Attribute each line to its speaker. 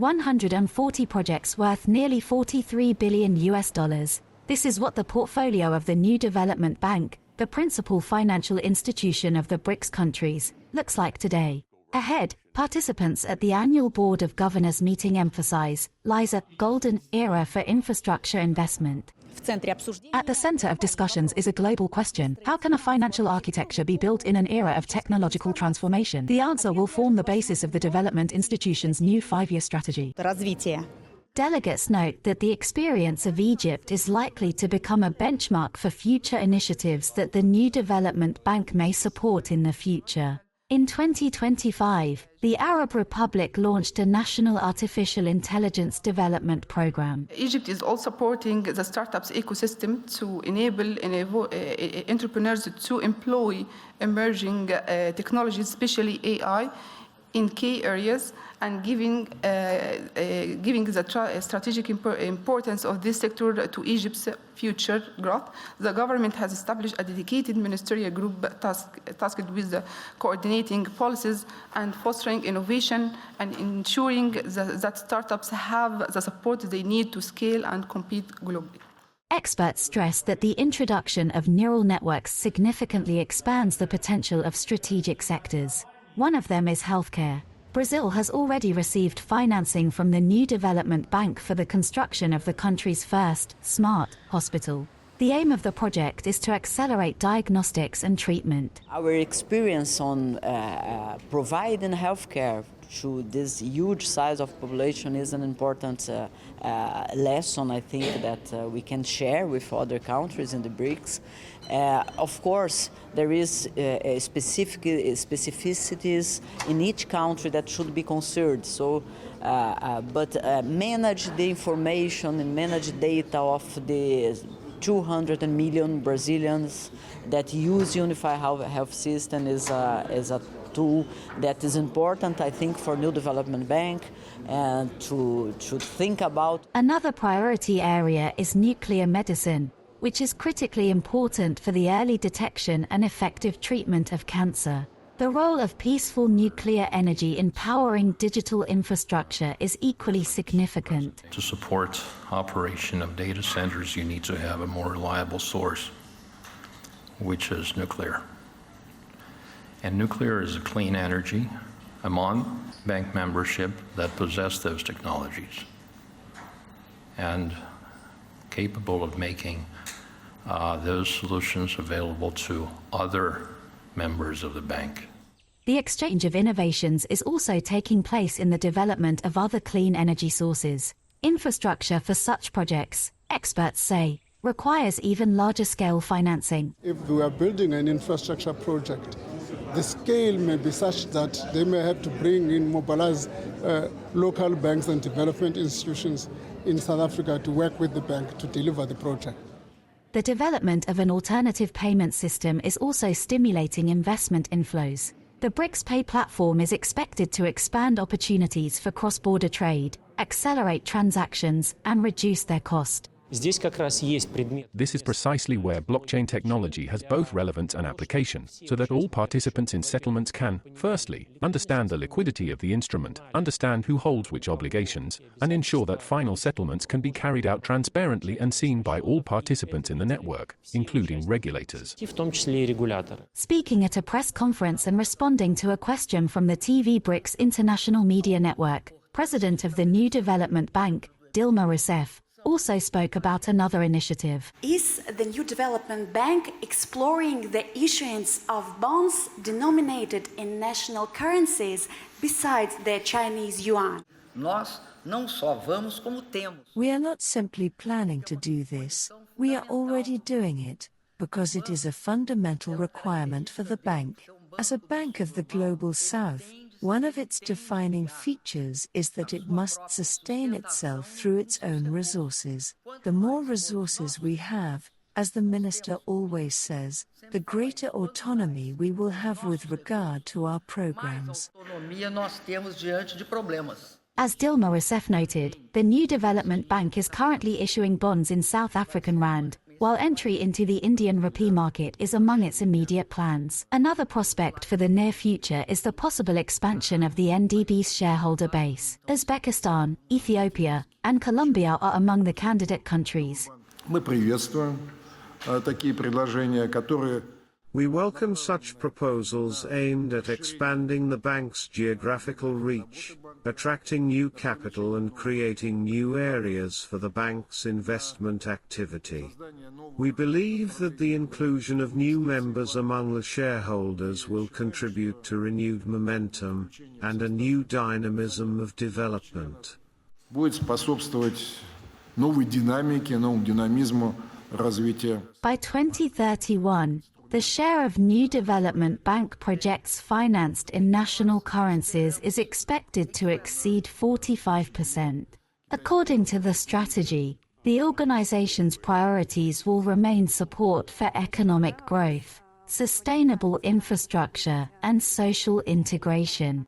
Speaker 1: 140 projects worth nearly $43 billion. This is what the portfolio of the new development bank, the principal financial institution of the BRICS countries, looks like today. Ahead, participants at the annual Board of Governors meeting emphasize, lies a golden era for infrastructure investment. At the center of discussions is a global question. How can a financial architecture be built in an era of technological transformation? The answer will form the basis of the development institution's new 5-year strategy. Delegates note that the experience of Egypt is likely to become a benchmark for future initiatives that the new development bank may support in the future. In 2025, the Arab Republic launched a national artificial intelligence development program.
Speaker 2: Egypt is also supporting the startups ecosystem to enable entrepreneurs to employ emerging technologies, especially AI, in key areas, and giving the strategic importance of this sector to Egypt's future growth. The government has established a dedicated ministerial group tasked with coordinating policies and fostering innovation and ensuring that startups have the support they need to scale and compete globally.
Speaker 1: Experts stress that the introduction of neural networks significantly expands the potential of strategic sectors. One of them is healthcare. Brazil has already received financing from the new development bank for the construction of the country's first smart hospital. The aim of the project is to accelerate diagnostics and treatment.
Speaker 3: Our experience on providing healthcare to this huge size of population is an important lesson, I think, that we can share with other countries in the BRICS. Of course, there is specificities in each country that should be considered. So, but manage the information and manage data of the 200 million Brazilians that use Unified Health System is a tool that is important, I think, for New Development Bank and to think about.
Speaker 1: Another priority area is nuclear medicine, which is critically important for the early detection and effective treatment of cancer. The role of peaceful nuclear energy in powering digital infrastructure is equally significant.
Speaker 4: To support operation of data centers, you need to have a more reliable source, which is nuclear. And nuclear is a clean energy among bank membership that possess those technologies and capable of making those solutions available to other members of the bank.
Speaker 1: The exchange of innovations is also taking place in the development of other clean energy sources. Infrastructure for such projects, experts say, requires even larger scale financing.
Speaker 5: If we are building an infrastructure project, the scale may be such that they may have to mobilize local banks and development institutions in South Africa to work with the bank to deliver the project.
Speaker 1: The development of an alternative payment system is also stimulating investment inflows. The BRICS Pay platform is expected to expand opportunities for cross-border trade, accelerate transactions, and reduce their cost.
Speaker 6: This is precisely where blockchain technology has both relevance and application, so that all participants in settlements can, firstly, understand the liquidity of the instrument, understand who holds which obligations, and ensure that final settlements can be carried out transparently and seen by all participants in the network, including regulators.
Speaker 1: Speaking at a press conference and responding to a question from the TV BRICS International Media Network, President of the New Development Bank, Dilma Rousseff, also spoke about another initiative.
Speaker 7: Is the New Development Bank exploring the issuance of bonds denominated in national currencies besides the Chinese yuan?
Speaker 8: We are not simply planning to do this, we are already doing it, because it is a fundamental requirement for the bank. As a bank of the Global South, one of its defining features is that it must sustain itself through its own resources. The more resources we have, as the minister always says, the greater autonomy we will have with regard to our programs.
Speaker 1: As Dilma Rousseff noted, the New Development Bank is currently issuing bonds in South African rand, while entry into the Indian rupee market is among its immediate plans. Another prospect for the near future is the possible expansion of the NDB's shareholder base. Uzbekistan, Ethiopia, and Colombia are among the candidate countries.
Speaker 9: Мы приветствуем такие предложения, которые
Speaker 10: We welcome such proposals aimed at expanding the bank's geographical reach, attracting new capital and creating new areas for the bank's investment activity. We believe that the inclusion of new members among the shareholders will contribute to renewed momentum and a new dynamism of development.
Speaker 9: будет способствовать новой динамике, новому динамизму развития.
Speaker 1: By 2031, the share of new development bank projects financed in national currencies is expected to exceed 45%. According to the strategy, the organization's priorities will remain support for economic growth, sustainable infrastructure, and social integration.